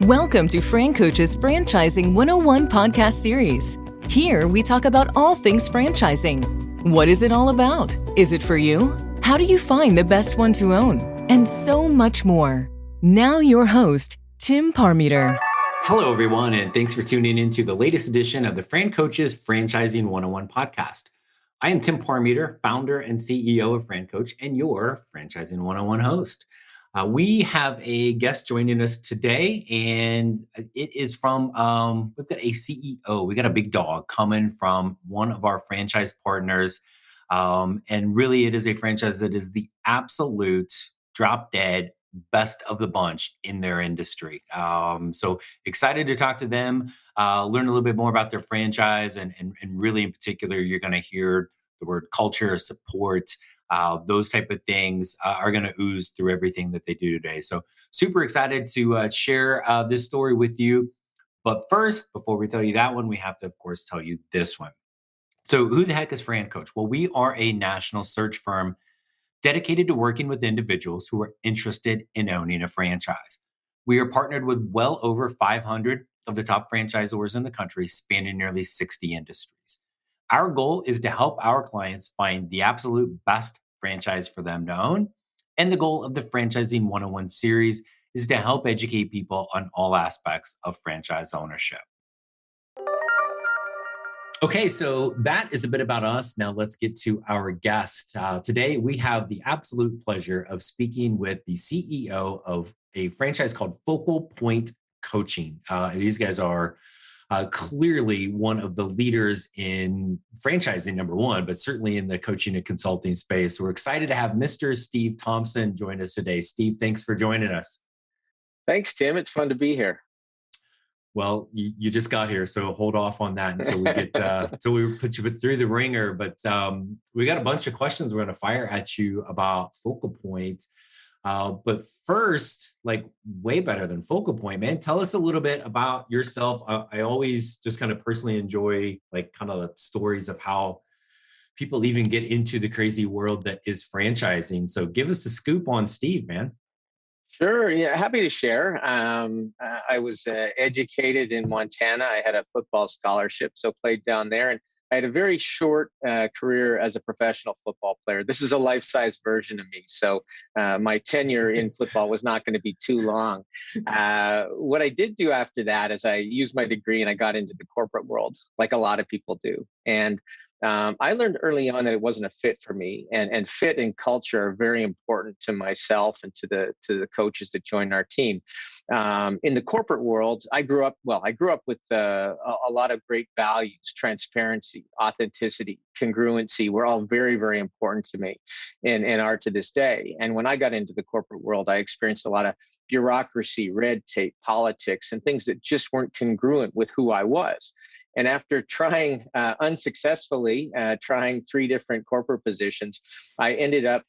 Welcome to Fran Coach's Franchising 101 podcast series. Here we talk about all things franchising. What is it all about? Is it for you? How do you find the best one to own? And so much more. Now your host, Tim Parmeter. Hello, everyone, and thanks for tuning into the latest edition of the Fran Coach's Franchising 101 podcast. I am Tim Parmeter, founder and CEO of Fran Coach, and your Franchising 101 host. We have a guest joining us today, and it is from, we've got a CEO. We got a big dog coming from one of our franchise partners. And really, it is a franchise that is the absolute drop dead best of the bunch in their industry. So excited to talk to them, learn a little bit more about their franchise, and really in particular, you're going to hear the word culture, support, those type of things are going to ooze through everything that they do today. So super excited to share this story with you. But first, before we tell you that one, we have to, of course, tell you this one. So who the heck is Fran Coach? Well, we are a national search firm dedicated to working with individuals who are interested in owning a franchise. We are partnered with well over 500 of the top franchisors in the country, spanning nearly 60 industries. Our goal is to help our clients find the absolute best franchise for them to own. And the goal of the Franchising 101 series is to help educate people on all aspects of franchise ownership. Okay, so that is a bit about us. Now let's get to our guest. Today, we have the absolute pleasure of speaking with the CEO of a franchise called Focal Point Coaching. These guys are clearly one of the leaders in franchising, number one, but certainly in the coaching and consulting space. We're excited to have Mr. Steve Thompson join us today. Steve, thanks for joining us. Thanks, Tim. It's fun to be here. Well, you just got here, so hold off on that until we get until we put you through the ringer. But we got a bunch of questions we're going to fire at you about Focal Point. But first, like way better than Focal Point, man, tell us a little bit about yourself. I always just kind of personally enjoy like kind of the stories of how people even get into the crazy world that is franchising. So give us a scoop on Steve, man. Sure. Yeah, happy to share. I was educated in Montana. I had a football scholarship, so played down there. And I had a very short career as a professional football player. This is a life-size version of me. So my tenure in football was not going to be too long. What I did do after that is I used my degree and I got into the corporate world, like a lot of people do. And I learned early on that it wasn't a fit for me, and fit and culture are very important to myself and to the coaches that join our team. In the corporate world, I grew up with a lot of great values: transparency, authenticity, congruency were all very, very important to me and are to this day. And when I got into the corporate world, I experienced a lot of bureaucracy, red tape, politics, and things that just weren't congruent with who I was. And after trying unsuccessfully, trying 3 different corporate positions, I ended up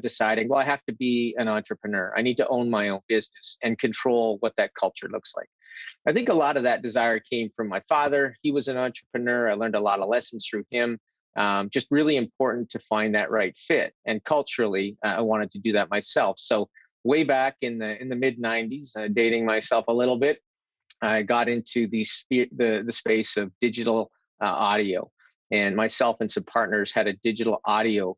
deciding, well, I have to be an entrepreneur. I need to own my own business and control what that culture looks like. I think a lot of that desire came from my father. He was an entrepreneur. I learned a lot of lessons through him. Just really important to find that right fit. And culturally, I wanted to do that myself. So way back in the mid 90s, dating myself a little bit, I got into the space of digital audio, and myself and some partners had a digital audio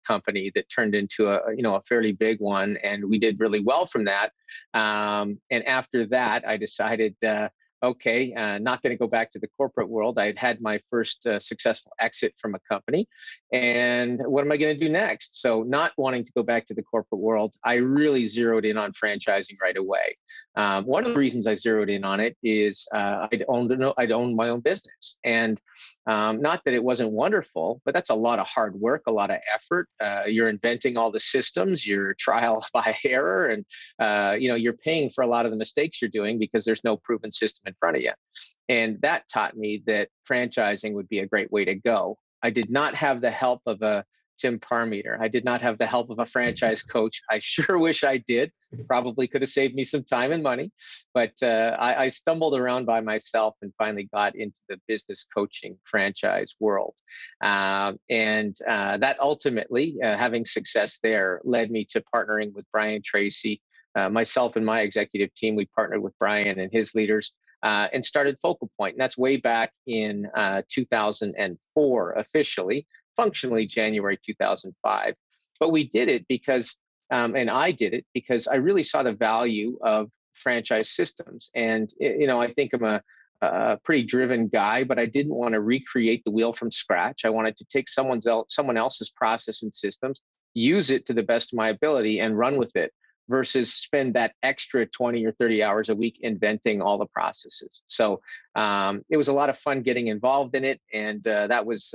company that turned into a fairly big one, and we did really well from that. And after that, I decided, not going to go back to the corporate world. I had my first successful exit from a company, and what am I going to do next? So, not wanting to go back to the corporate world, I really zeroed in on franchising right away. One of the reasons I zeroed in on it is I'd owned my own business, and not that it wasn't wonderful, but that's a lot of hard work, a lot of effort. You're inventing all the systems, you're trial by error, and you're paying for a lot of the mistakes you're doing because there's no proven system in front of you. And that taught me that franchising would be a great way to go. I did not have the help of a Tim Parmeter. I did not have the help of a franchise coach. I sure wish I did. Probably could have saved me some time and money. But I stumbled around by myself and finally got into the business coaching franchise world. And that ultimately, having success there, led me to partnering with Brian Tracy, myself and my executive team, we partnered with Brian and his leaders and started Focal Point. And that's way back in 2004, officially, functionally January 2005. But we did it because, and I did it because I really saw the value of franchise systems. And, I think I'm a pretty driven guy, but I didn't want to recreate the wheel from scratch. I wanted to take someone else's process and systems, use it to the best of my ability and run with it versus spend that extra 20 or 30 hours a week inventing all the processes. So it was a lot of fun getting involved in it. And that was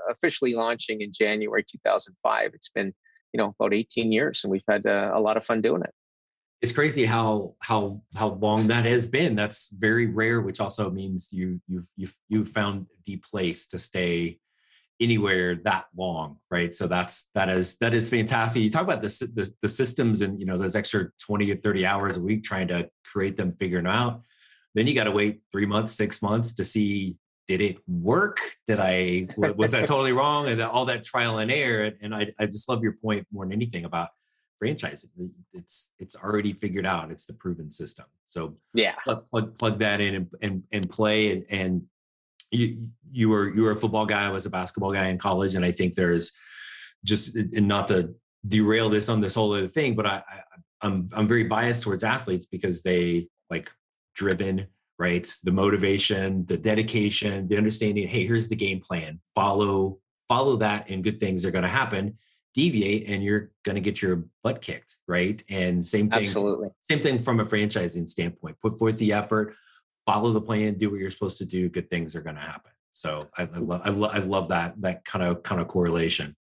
officially launching in January 2005. It's been, about 18 years, and we've had a lot of fun doing it. It's crazy how long that has been. That's very rare, which also means you've found the place to stay anywhere that long, right? So that is fantastic. You talk about the systems and those extra 20 or 30 hours a week trying to create them, figuring them out. Then you got to wait 3 months, 6 months to see, did it work? Was that totally wrong? And all that trial and error. And I just love your point more than anything about franchising. It's already figured out. It's the proven system. So yeah, plug that in and play. And you were a football guy. I was a basketball guy in college. And I think there's just, and not to derail this on this whole other thing, but I'm very biased towards athletes because they like driven, right? The motivation, the dedication, the understanding, hey, here's the game plan, follow that and good things are going to happen. Deviate and you're going to get your butt kicked, right? And same thing from a franchising standpoint. Put forth the effort, follow the plan, do what you're supposed to do. Good things are going to happen. So I love that kind of correlation.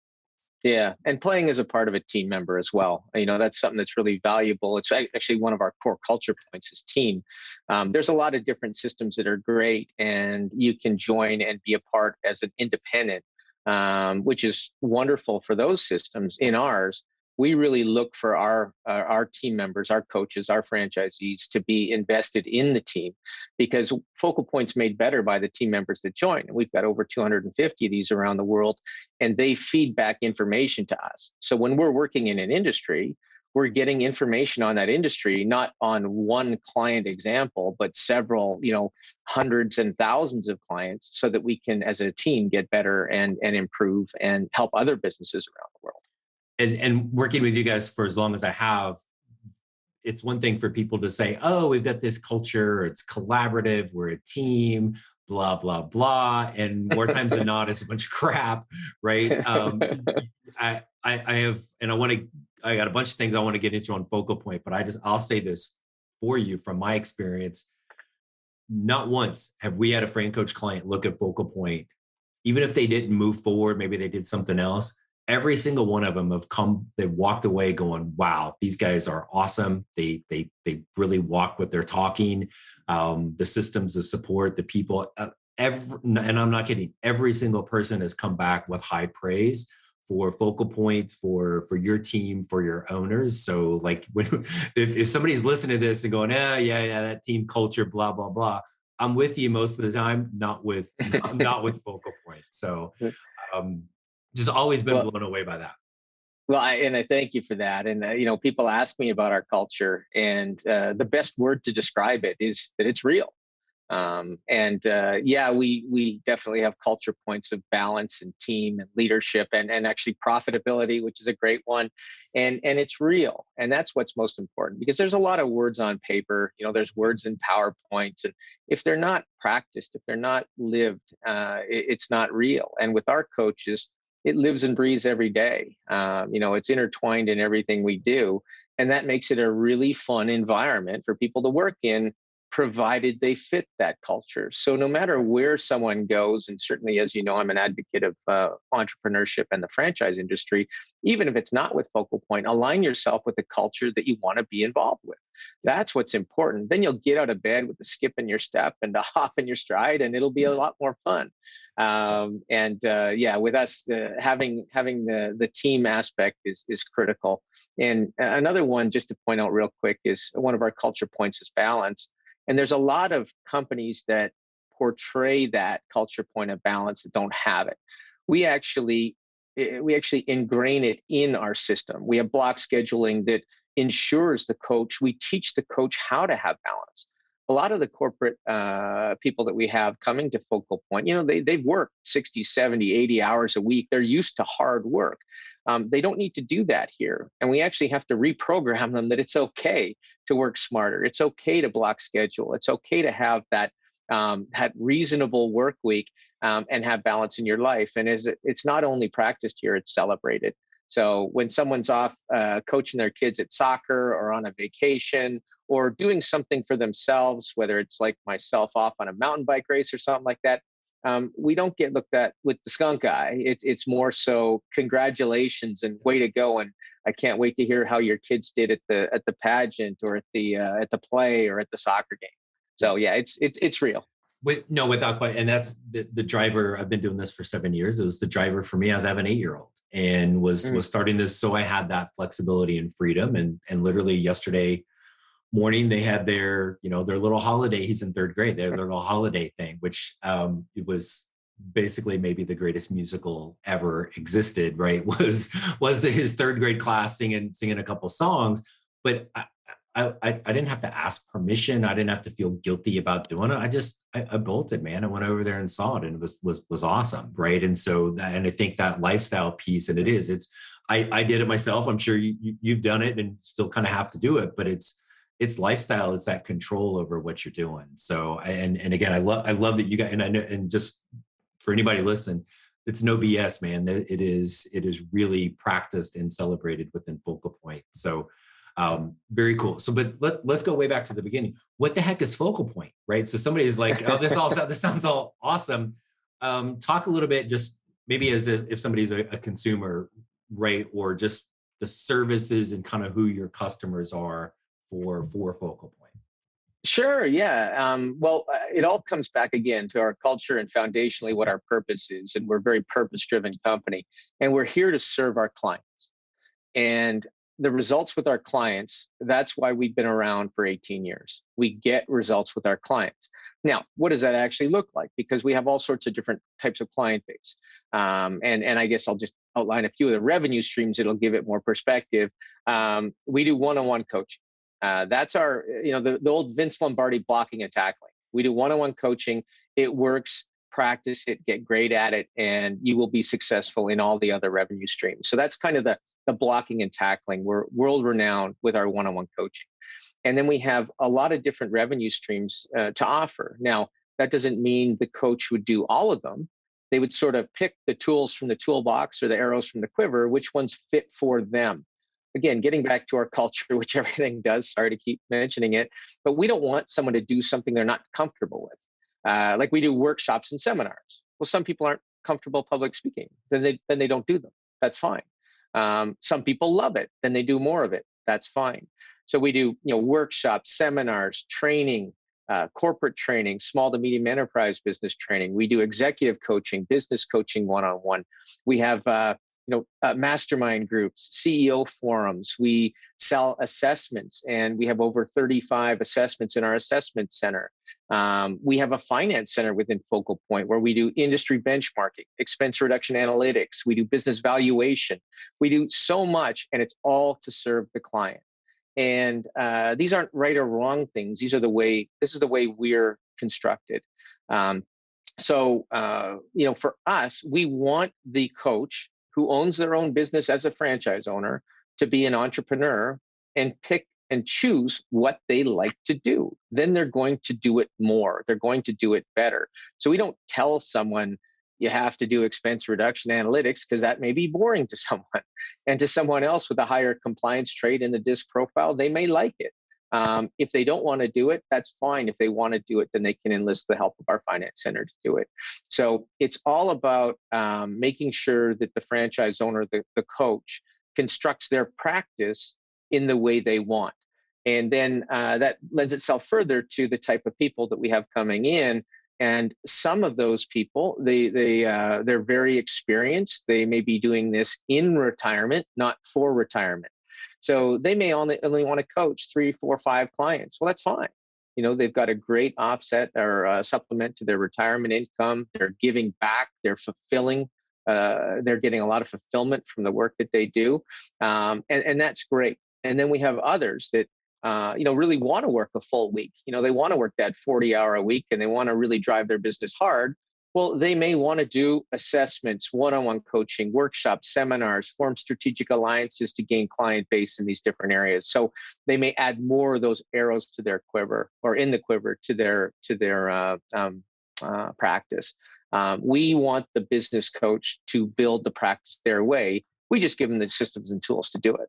Yeah, and playing as a part of a team member as well. That's something that's really valuable. It's actually one of our core culture points is team. There's a lot of different systems that are great, and you can join and be a part as an independent, which is wonderful for those systems. In ours, we really look for our team members, our coaches, our franchisees to be invested in the team, because Focal Point's made better by the team members that join. And we've got over 250 of these around the world, and they feed back information to us. So when we're working in an industry, we're getting information on that industry, not on one client example, but several, hundreds and thousands of clients, so that we can, as a team, get better and improve and help other businesses around the world. And working with you guys for as long as I have, it's one thing for people to say, oh, we've got this culture, it's collaborative, we're a team, blah, blah, blah. And more times than not, it's a bunch of crap, right? I got a bunch of things I want to get into on Focal Point, but I'll say this for you from my experience. Not once have we had a Fran Coach client look at Focal Point, even if they didn't move forward, maybe they did something else. Every single one of them they walked away going, wow, these guys are awesome. They really walk what they're talking. The systems, the support, the people, and I'm not kidding, every single person has come back with high praise for Focal Point, for your team, for your owners. So like if somebody's listening to this and going, yeah, that team culture, blah, blah, blah, I'm with you most of the time, not with Focal Point. So just always been blown away by that. Well, I thank you for that. And, people ask me about our culture, and the best word to describe it is that it's real. We definitely have culture points of balance and team and leadership and actually profitability, which is a great one. And it's real. And that's what's most important, because there's a lot of words on paper, there's words in PowerPoints, and if they're not practiced, if they're not lived, it's not real. And with our coaches, it lives and breathes every day. It's intertwined in everything we do. And that makes it a really fun environment for people to work in, provided they fit that culture. So no matter where someone goes, and certainly, as you know, I'm an advocate of entrepreneurship and the franchise industry, even if it's not with Focal Point, align yourself with the culture that you want to be involved with. That's what's important. Then you'll get out of bed with a skip in your step and a hop in your stride, and it'll be a lot more fun. With us, having the team aspect is critical. And another one, just to point out real quick, is one of our culture points is balance. And there's a lot of companies that portray that culture point of balance that don't have it. We actually ingrain it in our system. We have block scheduling that ensures the coach, we teach the coach how to have balance. A lot of the corporate people that we have coming to Focal Point, they've worked 60, 70, 80 hours a week. They're used to hard work. They don't need to do that here. And we actually have to reprogram them that it's okay to work smarter. It's okay to block schedule. It's okay to have that reasonable work week and have balance in your life. And it's not only practiced here, it's celebrated. So when someone's off coaching their kids at soccer or on a vacation or doing something for themselves, whether it's like myself off on a mountain bike race or something like that, we don't get looked at with the skunk eye. It's more so congratulations and way to go. And I can't wait to hear how your kids did at the pageant or at the play or at the soccer game. So yeah, it's real. No, without question. And that's the driver. I've been doing this for 7 years. It was the driver for me. I have an 8-year-old and was starting this. So I had that flexibility and freedom. And literally yesterday morning, they had their little holiday. He's in 3rd grade. Their little holiday thing, which it was basically maybe the greatest musical ever existed, right? Was his 3rd grade class singing a couple songs. But I didn't have to ask permission. I didn't have to feel guilty about doing it. I bolted, man. I went over there and saw it, and it was awesome, right? And so and I think that lifestyle piece, and I did it myself. I'm sure you've done it and still kind of have to do it, but it's lifestyle. It's that control over what you're doing. So and again, I love that you got, and I know, and just for anybody listening, it's no BS, man. It is really practiced and celebrated within Focal Point. So. Very cool. So, but let's go way back to the beginning. What the heck is Focal Point, right? So somebody's like, oh, this sounds all awesome. Talk a little bit, just maybe as if somebody's a consumer, right? Or just the services and kind of who your customers are for Focal Point. Sure. Yeah. Well, it all comes back again to our culture and foundationally what our purpose is. And we're a very purpose-driven company, and we're here to serve our clients. And the results with our clients, that's why we've been around for 18 years. We get results with our clients. Now, what does that actually look like? Because we have all sorts of different types of client base. And I guess I'll just outline a few of the revenue streams. It'll give it more perspective. We do one-on-one coaching. That's our, the old Vince Lombardi blocking and tackling. We do one-on-one coaching. It works. Practice it, get great at it, and you will be successful in all the other revenue streams. So that's kind of the blocking and tackling. We're world renowned with our one-on-one coaching. And then we have a lot of different revenue streams to offer. Now, that doesn't mean the coach would do all of them. They would sort of pick the tools from the toolbox or the arrows from the quiver, which ones fit for them. Again, getting back to our culture, which everything does, sorry to keep mentioning it, but we don't want someone to do something they're not comfortable with. Like we do workshops and seminars. Well, some people aren't comfortable public speaking, then they don't do them. That's fine. Some people love it, then they do more of it. That's fine. So we do, workshops, seminars, training, corporate training, small to medium enterprise business training. We do executive coaching, business coaching one-on-one. We have, mastermind groups, CEO forums. We sell assessments, and we have over 35 assessments in our assessment center. We have a finance center within Focal Point where we do industry benchmarking, expense reduction analytics. We do business valuation. We do so much, and it's all to serve the client. And these aren't right or wrong things. This is the way we're constructed. So for us, we want the coach who owns their own business as a franchise owner to be an entrepreneur and pick and choose what they like to do. Then they're going to do it more. They're going to do it better. So we don't tell someone you have to do expense reduction analytics because that may be boring to someone. And to someone else with a higher compliance trait in the DISC profile, they may like it. If they don't want to do it, that's fine. If they want to do it, then they can enlist the help of our finance center to do it. So it's all about making sure that the franchise owner, the coach, constructs their practice in the way they want. And then that lends itself further to the type of people that we have coming in. And some of those people, they're very experienced. They may be doing this in retirement, not for retirement. So they may only want to coach 3, 4, 5 clients. Well, that's fine. They've got a great offset or supplement to their retirement income. They're giving back. They're fulfilling. They're getting a lot of fulfillment from the work that they do. And that's great. And then we have others that, really want to work a full week. They want to work that 40-hour a week and they want to really drive their business hard. Well, they may want to do assessments, one-on-one coaching, workshops, seminars, form strategic alliances to gain client base in these different areas. So they may add more of those arrows to their quiver, or in the quiver to their practice. We want the business coach to build the practice their way. We just give them the systems and tools to do it.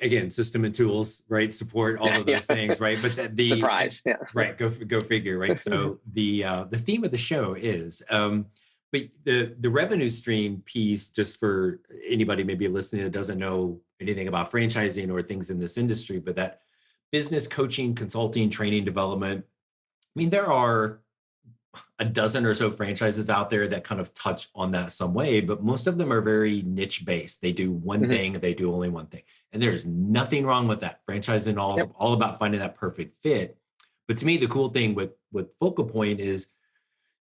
Again, system and tools, right? Support, all of those things, right? But the surprise, yeah, right. Go figure, right? So the theme of the show is, but the revenue stream piece, just for anybody maybe listening that doesn't know anything about franchising or things in this industry, but that business coaching, consulting, training, development. I mean, there are a dozen or so franchises out there that kind of touch on that some way, but most of them are very niche based. They do one thing, they do only one thing. And there's nothing wrong with that. Franchising all about finding that perfect fit. But to me, the cool thing with Focal Point is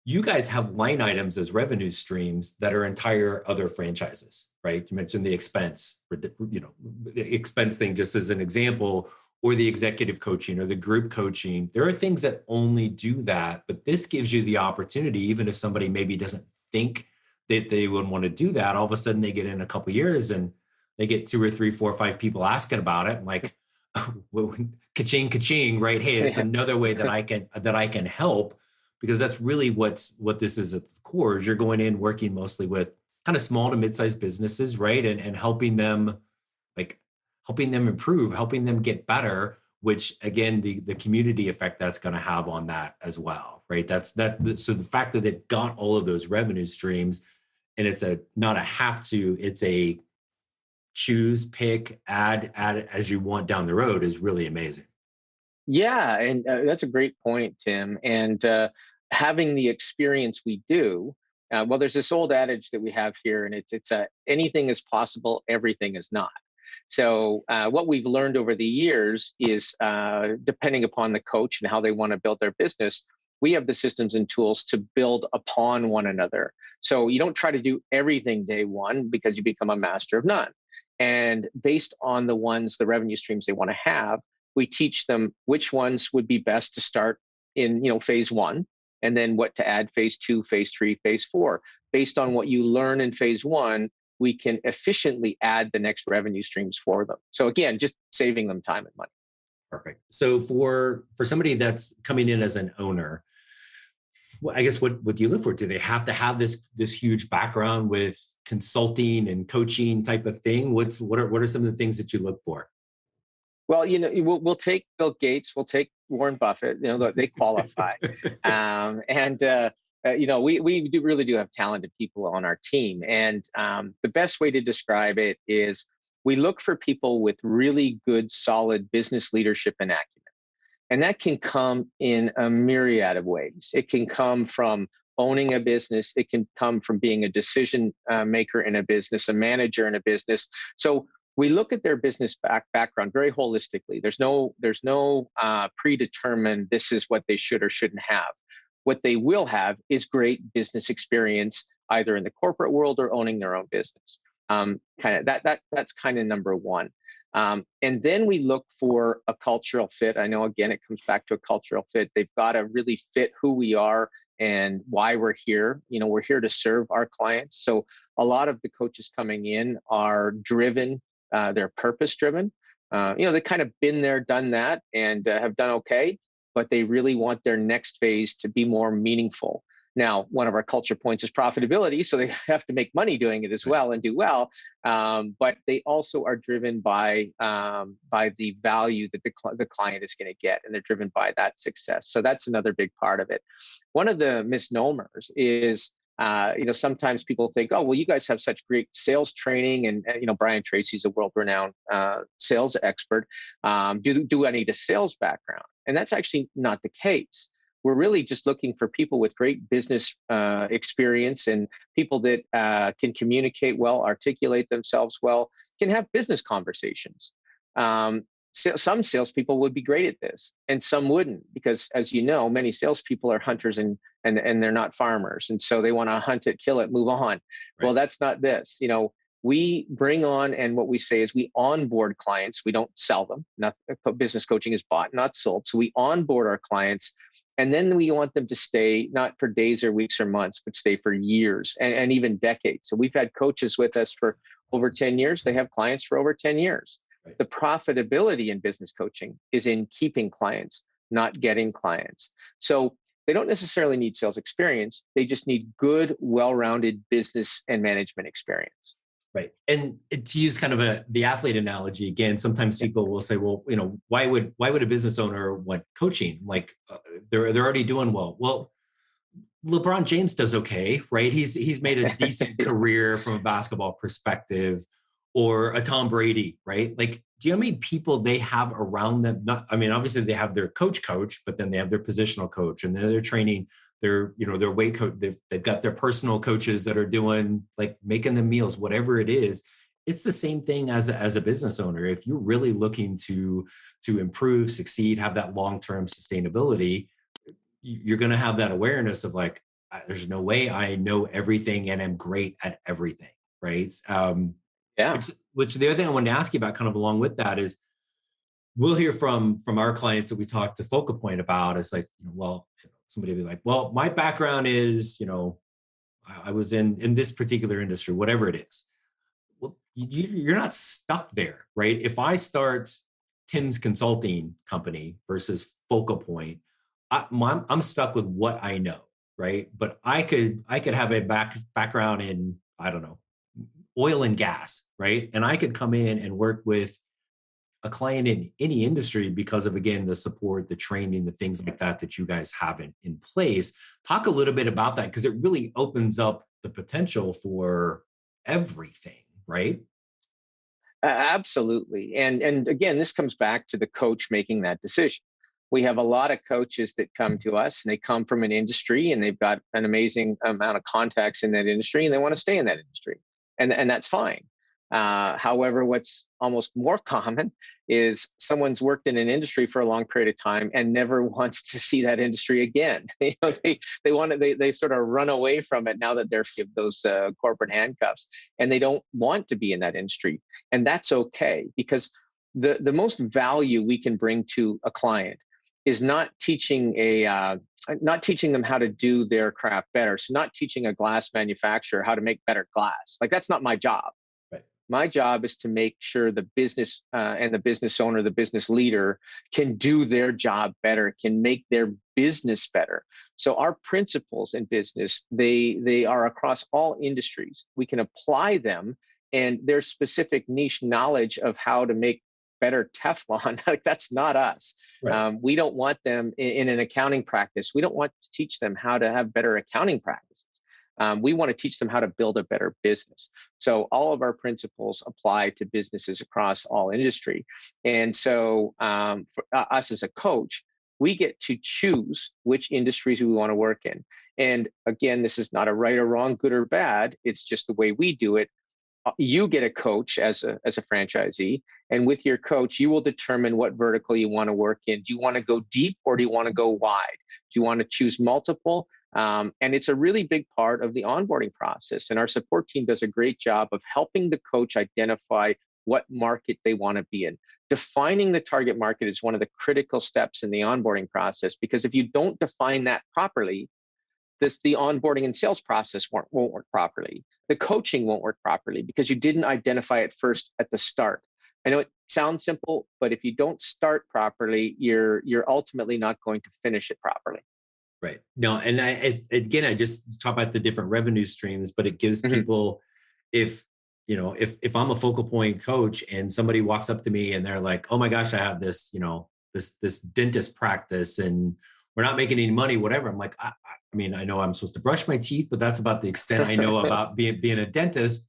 you guys have line items as revenue streams that are entire other franchises, right? You mentioned the expense, the expense thing just as an example, or the executive coaching or the group coaching. There are things that only do that, but this gives you the opportunity, even if somebody maybe doesn't think that they would want to do that, all of a sudden they get in a couple of years and they get 2 or 3, 4 or 5 people asking about it. I'm like, well, ka-ching, ka-ching, right? Hey, it's another way that I can help, because that's really what this is at the core. Is you're going in working mostly with kind of small to mid-sized businesses, right? And helping them improve, helping them get better, which again, the community effect that's going to have on that as well, right? So the fact that they've got all of those revenue streams, and it's not a have to, it's a choose, pick, add as you want down the road, is really amazing. Yeah, and that's a great point, Tim. And having the experience we do, well, there's this old adage that we have here, and it's anything is possible, everything is not. So what we've learned over the years is, depending upon the coach and how they want to build their business, we have the systems and tools to build upon one another. So you don't try to do everything day one, because you become a master of none. And based on the revenue streams they want to have, we teach them which ones would be best to start in, phase 1, and then what to add phase 2, phase 3, phase 4. Based on what you learn in phase 1, we can efficiently add the next revenue streams for them. So again, just saving them time and money. Perfect. So for somebody that's coming in as an owner, well, I guess what do you look for? Do they have to have this huge background with consulting and coaching type of thing? What are some of the things that you look for? Well, we'll take Bill Gates, we'll take Warren Buffett. They qualify, we really do have talented people on our team. And the best way to describe it is we look for people with really good, solid business leadership and acumen. And that can come in a myriad of ways. It can come from owning a business. It can come from being a decision maker in a business, a manager in a business. So we look at their business background very holistically. There's no predetermined, this is what they should or shouldn't have. What they will have is great business experience, either in the corporate world or owning their own business. That's kind of number one. And then we look for a cultural fit. I know, again, it comes back to a cultural fit. They've got to really fit who we are and why we're here. We're here to serve our clients. So a lot of the coaches coming in are driven, they're purpose driven. They kind of been there, done that, and have done okay, but they really want their next phase to be more meaningful. Now, one of our culture points is profitability, so they have to make money doing it as well and do well. But they also are driven by the value that the client is going to get, and they're driven by that success. So that's another big part of it. One of the misnomers is, sometimes people think, oh, well, you guys have such great sales training, and Brian Tracy's a world-renowned sales expert. Do I need a sales background? And that's actually not the case. We're really just looking for people with great business experience, and people that can communicate well, articulate themselves well, can have business conversations. Some salespeople would be great at this, and some wouldn't, because, as you know, many salespeople are hunters and they're not farmers, and so they want to hunt it, kill it, move on. Right. Well, that's not this. We bring on, and what we say is we onboard clients. We don't sell them. Not business coaching is bought, not sold. So we onboard our clients, and then we want them to stay not for days or weeks or months, but stay for years and even decades. So we've had coaches with us for over 10 years. They have clients for over 10 years. Right. The profitability in business coaching is in keeping clients, not getting clients. So they don't necessarily need sales experience. They just need good, well-rounded business and management experience. Right. And to use kind of the athlete analogy again, sometimes people will say, well, why would a business owner want coaching? Like they're already doing well. Well, LeBron James does okay, right? He's made a decent career from a basketball perspective, or a Tom Brady, right? Like, do you know how many people they have around them? Obviously they have their coach, but then they have their positional coach, and then they're training their weight coach. They've got their personal coaches that are doing, like, making them meals, whatever it is. It's the same thing as a business owner. If you're really looking to improve, succeed, have that long-term sustainability, you're going to have that awareness of like, there's no way I know everything and am great at everything, right? Yeah. Which the other thing I wanted to ask you about, kind of along with that, is we'll hear from our clients that we talk to Focal Point about. It's like, somebody will be like, well, my background is, I was in this particular industry, whatever it is. Well, you're not stuck there, right? If I start Tim's consulting company versus Focal Point, I'm stuck with what I know, right? But I could have a background in, I don't know, oil and gas, right? And I could come in and work with a client in any industry because of, again, the support, the training, the things like that you guys have in place. Talk a little bit about that, because it really opens up the potential for everything, right? Absolutely. And again, this comes back to the coach making that decision. We have a lot of coaches that come to us, and they come from an industry, and they've got an amazing amount of contacts in that industry, and they want to stay in that industry. And that's fine. However, what's almost more common is someone's worked in an industry for a long period of time and never wants to see that industry again. They sort of run away from it now that they're those corporate handcuffs, and they don't want to be in that industry. And that's okay, because the most value we can bring to a client is not teaching them how to do their craft better. So not teaching a glass manufacturer how to make better glass. Like, that's not my job. Right. My job is to make sure the business and the business owner, the business leader, can do their job better, can make their business better. So our principles in business, they are across all industries. We can apply them, and their specific niche knowledge of how to make better Teflon, like, that's not us. Right. We don't want them in an accounting practice. We don't want to teach them how to have better accounting practices. We want to teach them how to build a better business. So all of our principles apply to businesses across all industry. And so for us as a coach, we get to choose which industries we want to work in. And again, this is not a right or wrong, good or bad. It's just the way we do it. You get a coach as a franchisee, and with your coach, you will determine what vertical you want to work in. Do you want to go deep, or do you want to go wide? Do you want to choose multiple? And it's a really big part of the onboarding process. And our support team does a great job of helping the coach identify what market they want to be in. Defining the target market is one of the critical steps in the onboarding process, because if you don't define that properly, the onboarding and sales process won't work properly. The coaching won't work properly because you didn't identify it first at the start. I know it sounds simple, but if you don't start properly, you're ultimately not going to finish it properly. Right. No, and I just talk about the different revenue streams, but it gives people, if I'm a Focal Point coach and somebody walks up to me and they're like, oh my gosh, I have this, this dentist practice and we're not making any money, whatever. I'm like, I know I'm supposed to brush my teeth, but that's about the extent I know about being a dentist.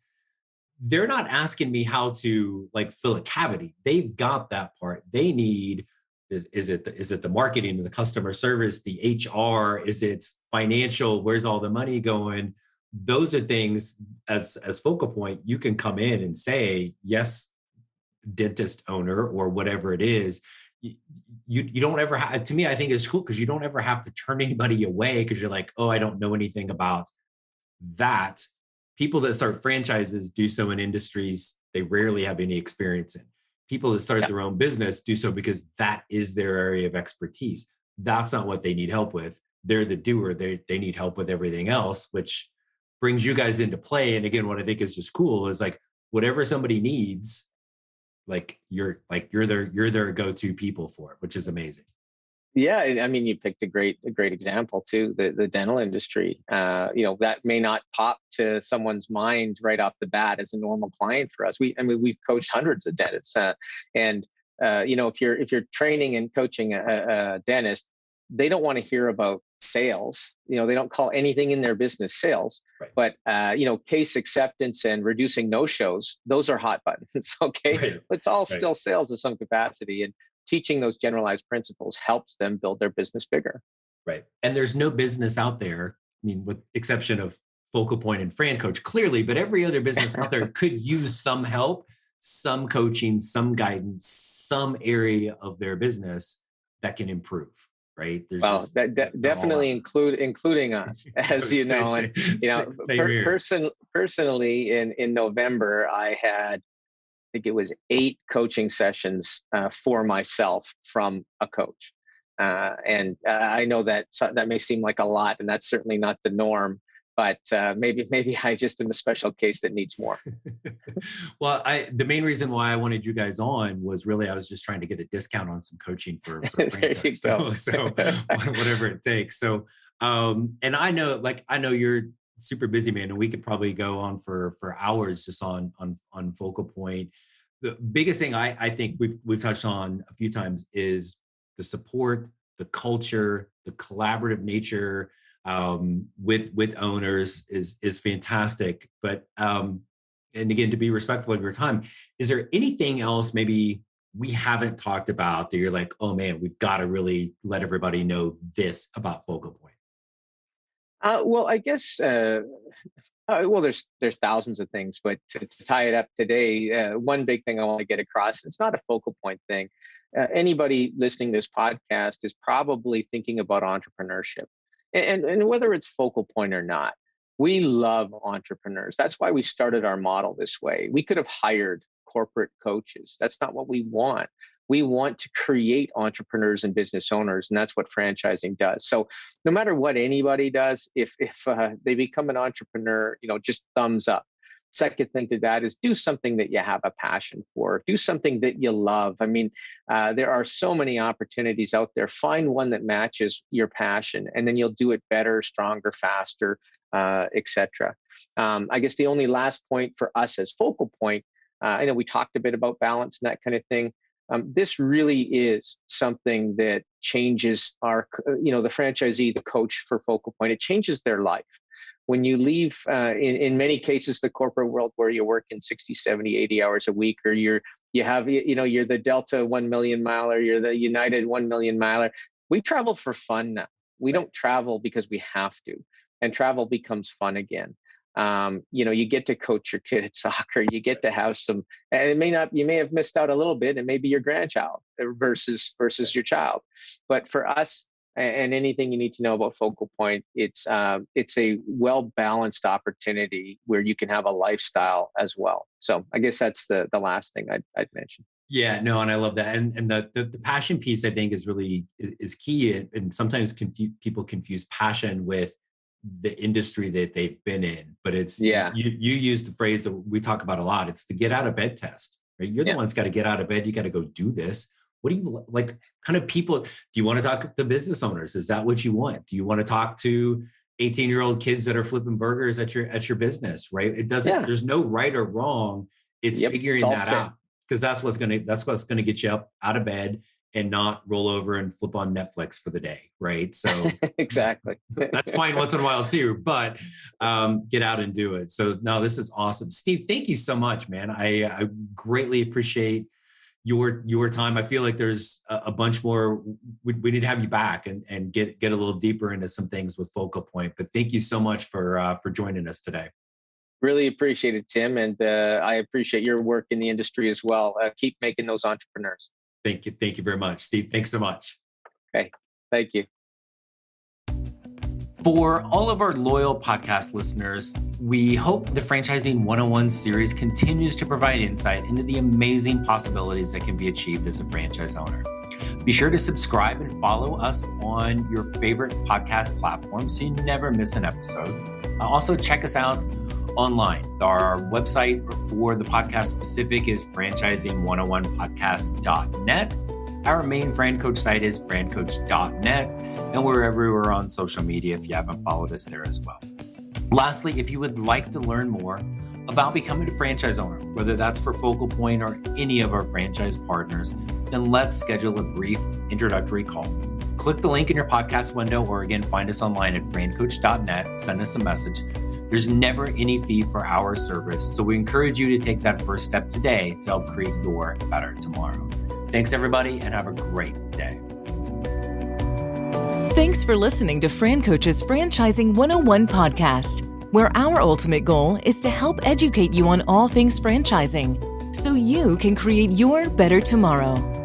They're not asking me how to, like, fill a cavity. They've got that part. They need, is it the marketing, the customer service, the HR? Is it financial? Where's all the money going? Those are things, as Focal Point, you can come in and say, yes, dentist owner or whatever it is. You don't ever have, to me, I think it's cool because you don't ever have to turn anybody away because you're like, oh, I don't know anything about that. People that start franchises do so in industries they rarely have any experience in. People that start their own business do so because that is their area of expertise. That's not what they need help with. They're the doer. They need help with everything else, which brings you guys into play. And again, what I think is just cool is like whatever somebody needs, like you're their go-to people for it, which is amazing. Yeah, I mean, you picked a great example too. The dental industry, that may not pop to someone's mind right off the bat as a normal client for us. We've coached hundreds of dentists, and if you're training and coaching a dentist, they don't want to hear about sales. They don't call anything in their business sales. Right. But case acceptance and reducing no-shows, those are hot buttons. Okay, Right. It's all still sales of some capacity, and teaching those generalized principles helps them build their business bigger. Right. And there's no business out there, I mean, with exception of Focal Point and Fran Coach, clearly, but every other business out there could use some help, some coaching, some guidance, some area of their business that can improve. Right. There's definitely including us, as you know, and personally in November, I had, I think it was 8 coaching sessions for myself from a coach. And I know that may seem like a lot, and that's certainly not the norm, but maybe I just am a special case that needs more. Well, the main reason why I wanted you guys on was really, I was just trying to get a discount on some coaching for there you go. So whatever it takes. So, and I know you're super busy, man, and we could probably go on for hours just on Focal Point. The biggest thing I think we've touched on a few times is the support, the culture, the collaborative nature with owners is fantastic. But and again, to be respectful of your time, is there anything else maybe we haven't talked about that you're like, oh man, we've got to really let everybody know this about Focal Point? Well, I guess, there's thousands of things, but to tie it up today, one big thing I want to get across, and it's not a Focal Point thing. Anybody listening to this podcast is probably thinking about entrepreneurship, and whether it's Focal Point or not, we love entrepreneurs. That's why we started our model this way. We could have hired corporate coaches. That's not what we want. We want to create entrepreneurs and business owners, and that's what franchising does. So no matter what anybody does, if they become an entrepreneur, just thumbs up. Second thing to that is do something that you have a passion for. Do something that you love. I mean, there are so many opportunities out there. Find one that matches your passion, and then you'll do it better, stronger, faster, etc. I guess the only last point for us as Focal Point, I know we talked a bit about balance and that kind of thing. This really is something that changes the franchisee, the coach for Focal Point. It changes their life. When you leave, in many cases, the corporate world where you work in 60, 70, 80 hours a week, or you're the Delta 1 million miler, you're the United 1 million miler. We travel for fun now. We don't travel because we have to, and travel becomes fun again. You get to coach your kid at soccer. You get to have some, and you may have missed out a little bit. It may be your grandchild versus your child. But for us, and anything you need to know about Focal Point, it's a well-balanced opportunity where you can have a lifestyle as well. So I guess that's the last thing I'd mention. Yeah, no, and I love that. And the passion piece, I think, is really is key. And sometimes people confuse passion with the industry that they've been in. But it's, you use the phrase that we talk about a lot. It's the get out of bed test, right? You're the one's got to get out of bed. You got to go do this. What do you like? Kind of people, do you want to talk to business owners? Is that what you want? Do you want to talk to 18-year-old kids that are flipping burgers at your business, right? It doesn't, there's no right or wrong. It's figuring that out, because that's what's going to get you up out of bed and not roll over and flip on Netflix for the day, right? So exactly. That's fine once in a while too, but get out and do it. So no, this is awesome. Steve, thank you so much, man. I greatly appreciate your time. I feel like there's a bunch more. We need to have you back and get a little deeper into some things with Focal Point. But thank you so much for joining us today. Really appreciate it, Tim. And I appreciate your work in the industry as well. Keep making those entrepreneurs. Thank you very much, Steve. Thanks so much. Okay. Thank you. For all of our loyal podcast listeners, we hope the Franchising 101 series continues to provide insight into the amazing possibilities that can be achieved as a franchise owner. Be sure to subscribe and follow us on your favorite podcast platform so you never miss an episode. Also, check us out online. Our website for the podcast specific is franchising101podcast.net. Our main Fran Coach site is francoach.net, and we're everywhere on social media if you haven't followed us there as well. Lastly, if you would like to learn more about becoming a franchise owner, whether that's for Focal Point or any of our franchise partners, then let's schedule a brief introductory call. Click the link in your podcast window, or again, find us online at francoach.net, send us a message. There's never any fee for our service, so we encourage you to take that first step today to help create your better tomorrow. Thanks, everybody, and have a great day. Thanks for listening to Fran Coach's Franchising 101 podcast, where our ultimate goal is to help educate you on all things franchising so you can create your better tomorrow.